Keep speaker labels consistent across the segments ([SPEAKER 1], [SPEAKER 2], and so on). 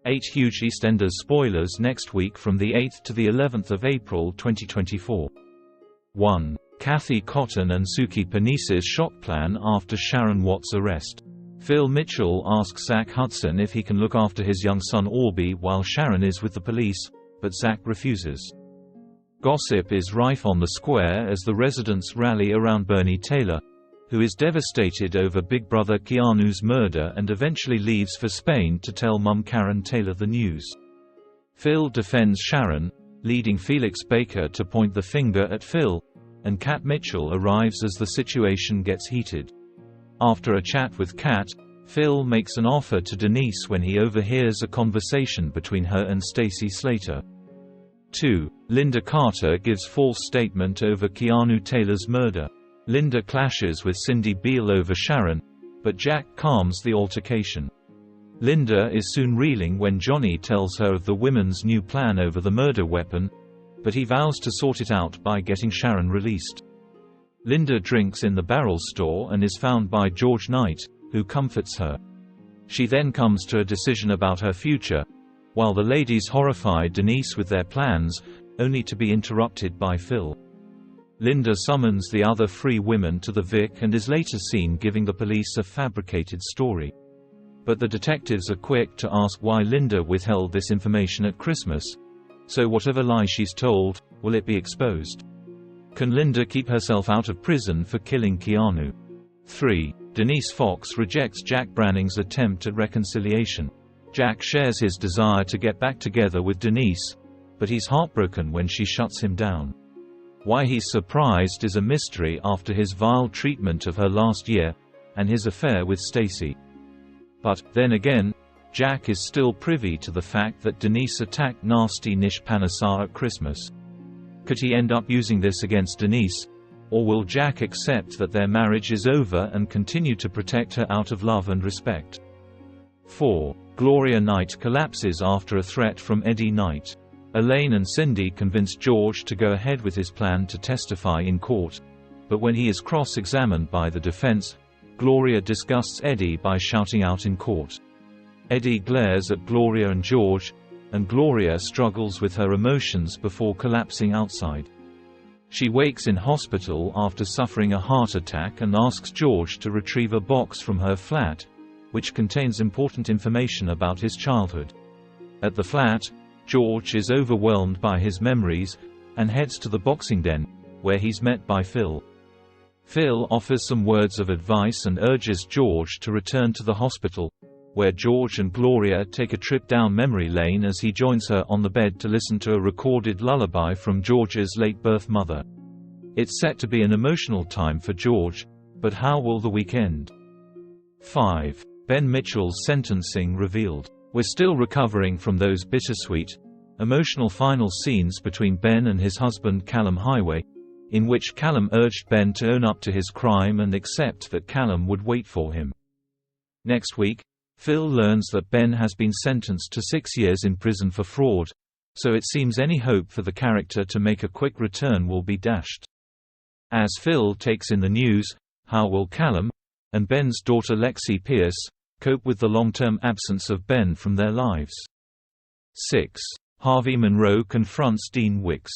[SPEAKER 1] 8 Huge EastEnders spoilers next week from the 8th to the 11th of April 2024. 1. Kathy Cotton and Suki Penice's shock plan after Sharon Watts' arrest. Phil Mitchell asks Zach Hudson if he can look after his young son Orby while Sharon is with the police, but Zach refuses. Gossip is rife on the square as the residents rally around Bernie Taylor, who is devastated over big brother Keanu's murder and eventually leaves for Spain to tell mum Karen Taylor the news. Phil defends Sharon, leading Felix Baker to point the finger at Phil, and Kat Mitchell arrives as the situation gets heated. After a chat with Kat, Phil makes an offer to Denise when he overhears a conversation between her and Stacy Slater. 2. Linda Carter gives false statement over Keanu Taylor's murder. Linda clashes with Cindy Beale over Sharon, but Jack calms the altercation. Linda is soon reeling when Johnny tells her of the women's new plan over the murder weapon, but he vows to sort it out by getting Sharon released. Linda drinks in the barrel store and is found by George Knight, who comforts her. She then comes to a decision about her future, while the ladies horrify Denise with their plans, only to be interrupted by Phil. Linda summons the other 3 women to the Vic and is later seen giving the police a fabricated story. But the detectives are quick to ask why Linda withheld this information at Christmas. So whatever lie she's told, will it be exposed? Can Linda keep herself out of prison for killing Keanu? 3. Denise Fox rejects Jack Branning's attempt at reconciliation. Jack shares his desire to get back together with Denise, but he's heartbroken when she shuts him down. Why he's surprised is a mystery after his vile treatment of her last year, and his affair with Stacy. But, then again, Jack is still privy to the fact that Denise attacked nasty Nish Panesar at Christmas. Could he end up using this against Denise, or will Jack accept that their marriage is over and continue to protect her out of love and respect? 4. Gloria Knight collapses after a threat from Eddie Knight. Elaine and Cindy convince George to go ahead with his plan to testify in court, but when he is cross-examined by the defense, Gloria disgusts Eddie by shouting out in court. Eddie glares at Gloria and George, and Gloria struggles with her emotions before collapsing outside. She wakes in hospital after suffering a heart attack and asks George to retrieve a box from her flat, which contains important information about his childhood. At the flat, George is overwhelmed by his memories, and heads to the boxing den, where he's met by Phil. Phil offers some words of advice and urges George to return to the hospital, where George and Gloria take a trip down memory lane as he joins her on the bed to listen to a recorded lullaby from George's late-birth mother. It's set to be an emotional time for George, but how will the week end? 5. Ben Mitchell's sentencing revealed. We're still recovering from those bittersweet, emotional final scenes between Ben and his husband Callum Highway, in which Callum urged Ben to own up to his crime and accept that Callum would wait for him. Next week, Phil learns that Ben has been sentenced to 6 years in prison for fraud, so it seems any hope for the character to make a quick return will be dashed. As Phil takes in the news, how will Callum, and Ben's daughter Lexi Pierce, cope with the long-term absence of Ben from their lives? 6. Harvey Monroe confronts Dean Wicks.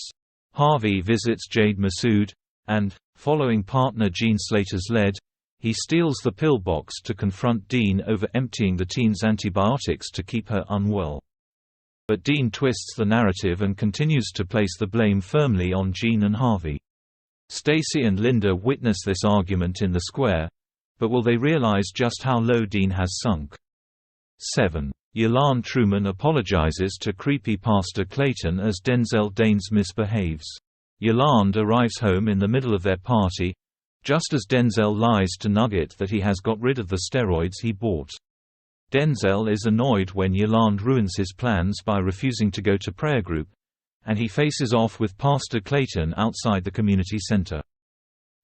[SPEAKER 1] Harvey visits Jade Massoud, and, following partner Gene Slater's lead, he steals the pillbox to confront Dean over emptying the teen's antibiotics to keep her unwell. But Dean twists the narrative and continues to place the blame firmly on Gene and Harvey. Stacy and Linda witness this argument in the square, but will they realize just how low Dean has sunk? 7. Yolande Truman apologizes to creepy Pastor Clayton as Denzel Danes misbehaves. Yolande arrives home in the middle of their party, just as Denzel lies to Nugget that he has got rid of the steroids he bought. Denzel is annoyed when Yolande ruins his plans by refusing to go to prayer group, and he faces off with Pastor Clayton outside the community center.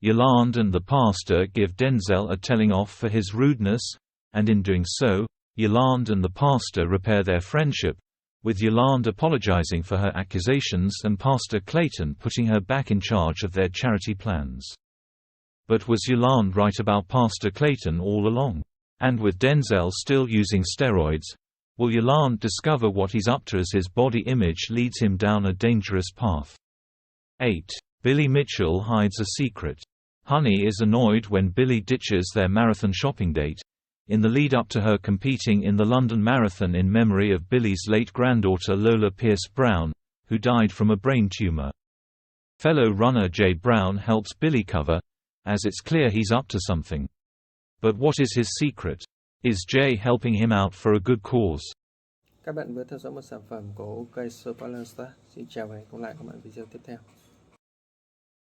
[SPEAKER 1] Yolande and the pastor give Denzel a telling off for his rudeness, and in doing so, Yolande and the pastor repair their friendship, with Yolande apologizing for her accusations and Pastor Clayton putting her back in charge of their charity plans. But was Yolande right about Pastor Clayton all along? And with Denzel still using steroids, Will Yolande discover what he's up to as his body image leads him down a dangerous path? 8. Billy Mitchell hides a secret. Honey is annoyed when Billy ditches their marathon shopping date, in the lead-up to her competing in the London Marathon in memory of Billy's late granddaughter Lola Pierce Brown, who died from a brain tumor. Fellow runner Jay Brown helps Billy cover, as it's clear he's up to something. But what is his secret? Is Jay helping him out for a good cause?
[SPEAKER 2] Các bạn vừa theo dõi một sản phẩm của OK Spoiler. Xin chào và hẹn gặp lại các bạn video tiếp theo.